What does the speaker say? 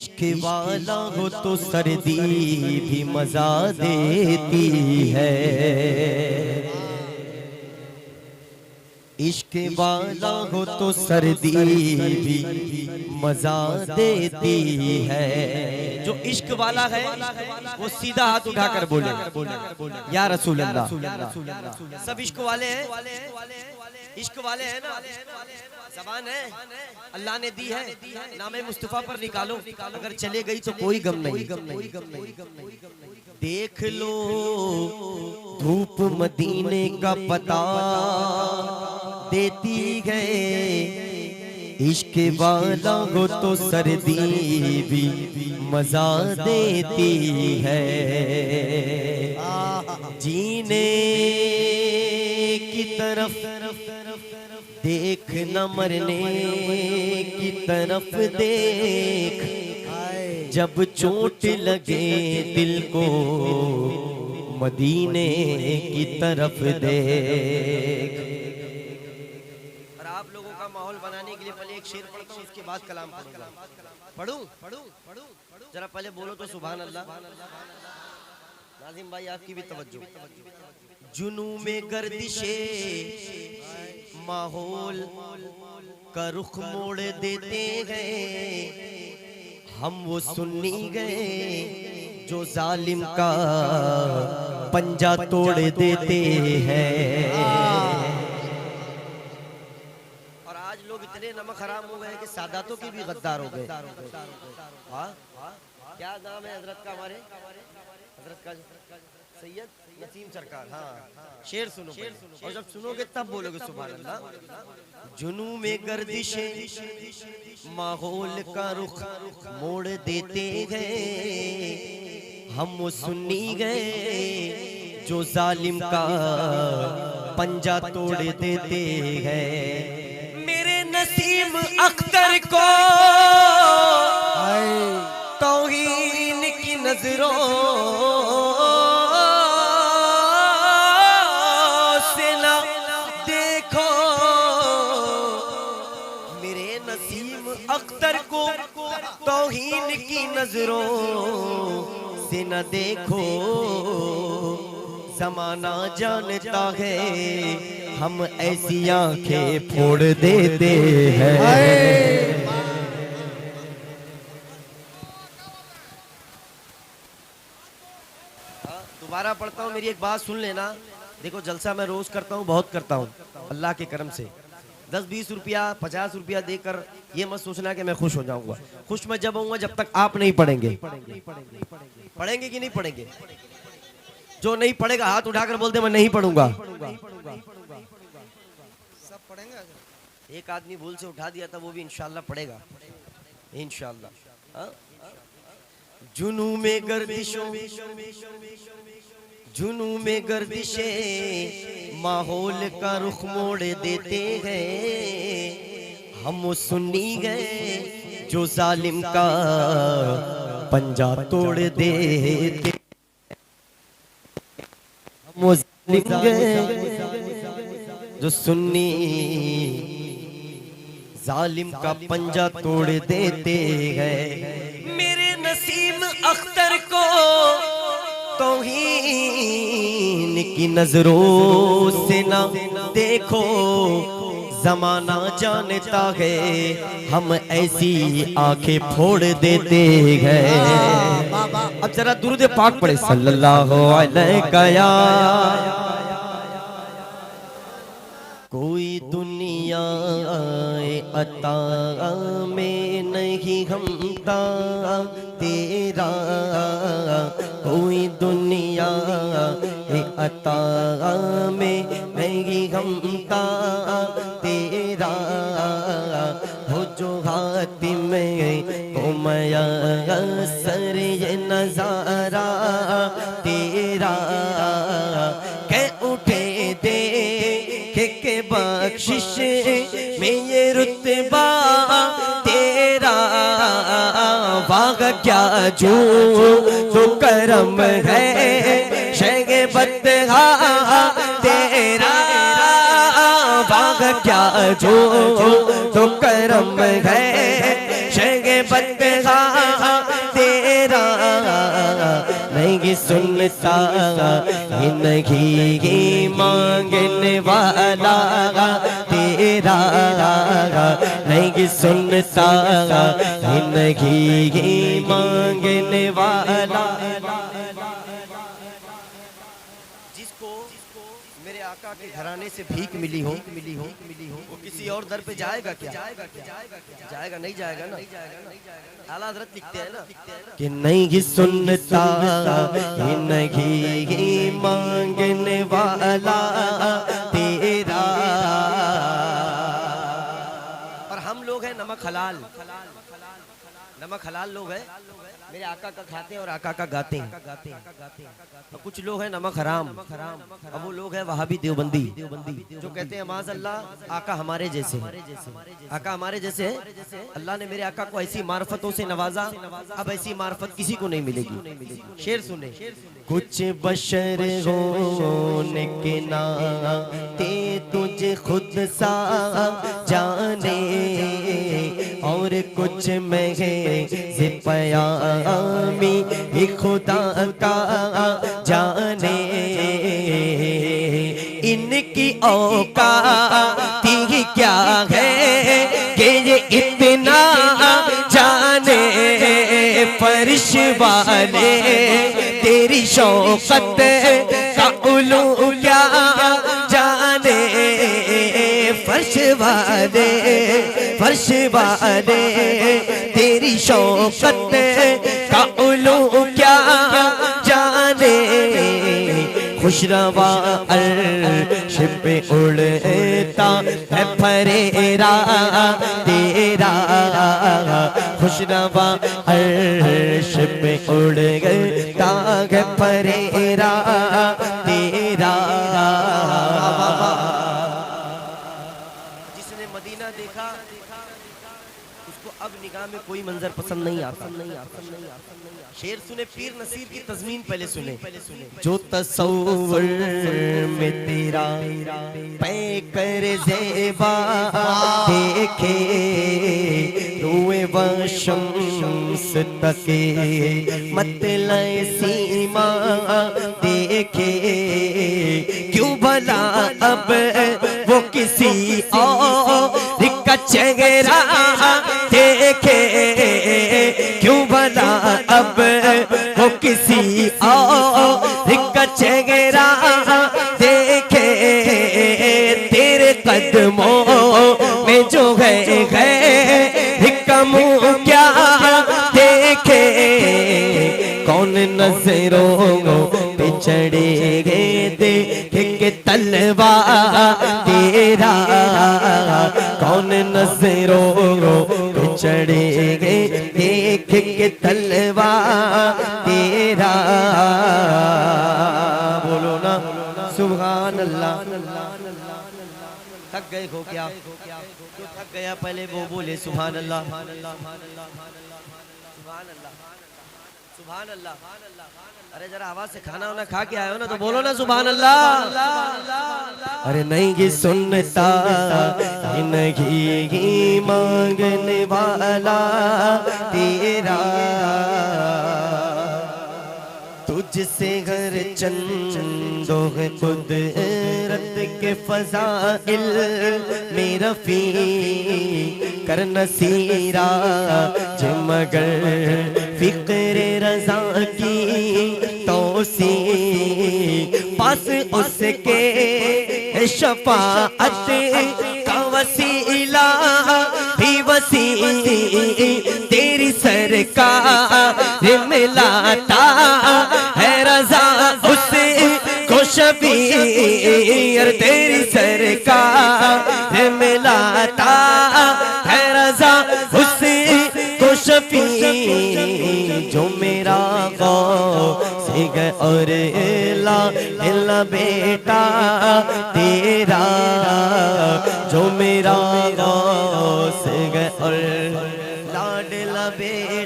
इश्क वाला हो तो सर्दी भी मजा देती है। इश्क वाला हो तो सर्दी भी मजा देती है। जो इश्क वाला है वो सीधा हाथ उठाकर बोले या रसूल अल्लाह। सब इश्क वाले हैं, इश्क वाले हैं ना। ज़बान है अल्लाह ने दी है, नामे मुस्तफ़ा पर निकालो, अगर चले गई तो कोई गम नहीं। देख लो धूप मदीने का पता देती है। इश्क वाला हो तो सर्दी भी मजा देती है। जीने की तरफ देख न मरने की तरफ देख, जब चोट लगे दिल को मदीने की तरफ देख। और आप लोगों का माहौल बनाने के लिए पहले एक शेर पढ़ता हूँ, उसके बाद कलाम पढ़ूं। जरा पहले बोलो तो सुभान अल्लाह। नाजिम भाई आपकी भी तवज्जो। जुनू में गर्दिशे माहौल का रुख मोड़ देते गए, हम वो सुन्नी गए जो जालिम का पंजा तोड़ देते हैं। और आज लोग इतने नमक हराम हो गए कि सादातों की भी गद्दार हो गए। क्या नाम है हजरत का? हमारे हजरत का सैयद नसीम सरकार। हाँ, शेर सुनो और जब सुनोगे तब बोलोगे सुभान अल्लाह। जुनू में गर्दिशे माहौल का रुख मोड़ देते गए, हम वो सुन्नी गए जो जालिम का पंजा तोड़ देते हैं। मेरे नसीम अख्तर को तौहीन की नजरों अख्तर को तौहीन की नजरों से न देखो। जमाना जानता है हम ऐसी आंखें फोड़ देते हैं। दोबारा पढ़ता हूँ, मेरी एक बात सुन लेना। देखो जलसा मैं रोज करता हूँ, बहुत करता हूँ अल्लाह के करम से। 10-20 रुपया 50 रुपया देकर ये मत सोचना कि मैं खुश हो जाऊंगा। खुश मैं जब होऊंगा जब तक आप नहीं पढ़ेंगे। पढ़ेंगे कि नहीं पढ़ेंगे? जो नहीं पढ़ेगा हाथ उठाकर बोलते मैं नहीं पढ़ूंगा। सब पढ़ेंगे। एक आदमी भूल से उठा दिया था, वो भी इंशाल्लाह पढ़ेगा इंशाल्लाह। जुनू में गर्दिशों जुनू में गर्दिशे माहौल का रुख मोड़ देते हैं, हम वो सुन्नी गए जो जालिम का पंजा तोड़ देते। हम वो जालिम गए जो सुन्नी जालिम का पंजा तोड़ देते गए। मेरे नसीम अख्तर को तौहीन की नजरों से ना देखो। जमाना जानता है हम ऐसी आंखें फोड़ देते हैं। अब जरा दुरूद पाक पढ़े सल्लल्लाहु अलैहि। कोई दुनिया अता में नहीं हमता तेरा, कोई दुनिया अता में नहीं हमता तेरा। हो जो हाथी में को मयसर ये नजारा तेरा, कह उठे दे के बख्शिश में ये रुतबा तेरा। वाग क्या जो तो करम है शेगे बदहा तेरा। वाग क्या जो तो करम है शेगे बदहा नहीं सुनता नहीं मांगने वाला तेरा, नहीं सुनता नहीं मांगने वाला। जिसको मेरे आका के घराने से भीख मिली हो वो किसी और दर पे जाएगा क्या? जाएगा नहीं जाएगा ना। आला हज़रत लिखते हैं ना कि नहीं सुनता नहीं मांगने वाला तेरा। और हम लोग हैं नमक हलाल, नमक हलाल लोग हैं, मेरे आका का खाते हैं और आका का गाते हैं। और कुछ लोग हैं नमक हराम, अब वो लोग हैं वहाबी देवबंदी जो कहते हैं माज़अल्लाह आका हमारे जैसे, आका हमारे जैसे है। अल्लाह ने मेरे आका को ऐसी मार्फतों से नवाजा, अब ऐसी मार्फत किसी को नहीं मिलेगी। शेर सुने, कुछ बशर होने के नाते तुझे खुद सा जाने, और कुछ में पयामी ही खुदा का जाने। इनकी औकात ही क्या है कि ये इतना जाने, फर्श वाले तेरी शौकत का उलू क्या जाने। फर्श वाले तेरी शौकत का उलू क्या जाने। खुशरवा अर्श पे उड़ता है फरेरा तेरा, खुशरवा अर्श पे उड़ता है फरेरा तेरा। जिसने मदीना देखा उसको अब निगाह में कोई मंजर पसंद नहीं आता। शेर सुने, पीर नसीर की तज़मीन पहले सुने। जो तसव्वुर में तेरा पैकर ज़ेबा देखे, रूए व शम्स तके मतले सीमा देखे। क्यों भला अब वो किसी और का चेहरा देखे, क्यों भला अब वो किसी और का चेहरा देखे। तेरे कदमों में जो है कम क्या देखे। कौन नजरों पे चढ़ेगे देख के तलवा तेरा, कौन नजरों पे चढ़ेगे देख के तलवा तेरा। बोलो ना सुभान अल्लाह। थक गए हो क्या? जो थक गया पहले वो बोले सुभान अल्लाह, सुभान अल्लाह। अरे जरा आवाज से खाना वाना खा के आए हो ना तो बोलो ना सुभान अल्लाह। अरे नहीं सुनता नहीं मांगने वाला तेरा, तुझसे घर चंदो है कुदरत के फज़ाइल में रफ़ी कर नसीरा मगर फ़िक्र रज़ा की तौसी। पास उसके शफ़ाअत का वसीला भी वसी, तेरी सरकार मिलाता है रज़ा उससे को शफ़ीर। तेरी सरकार मिलाता है रज़ा उससे को शफ़ीर। जो मेरा गौसे गए और इला बेटा तेरा, जो मेरा गौसे गए और लाडला बेटा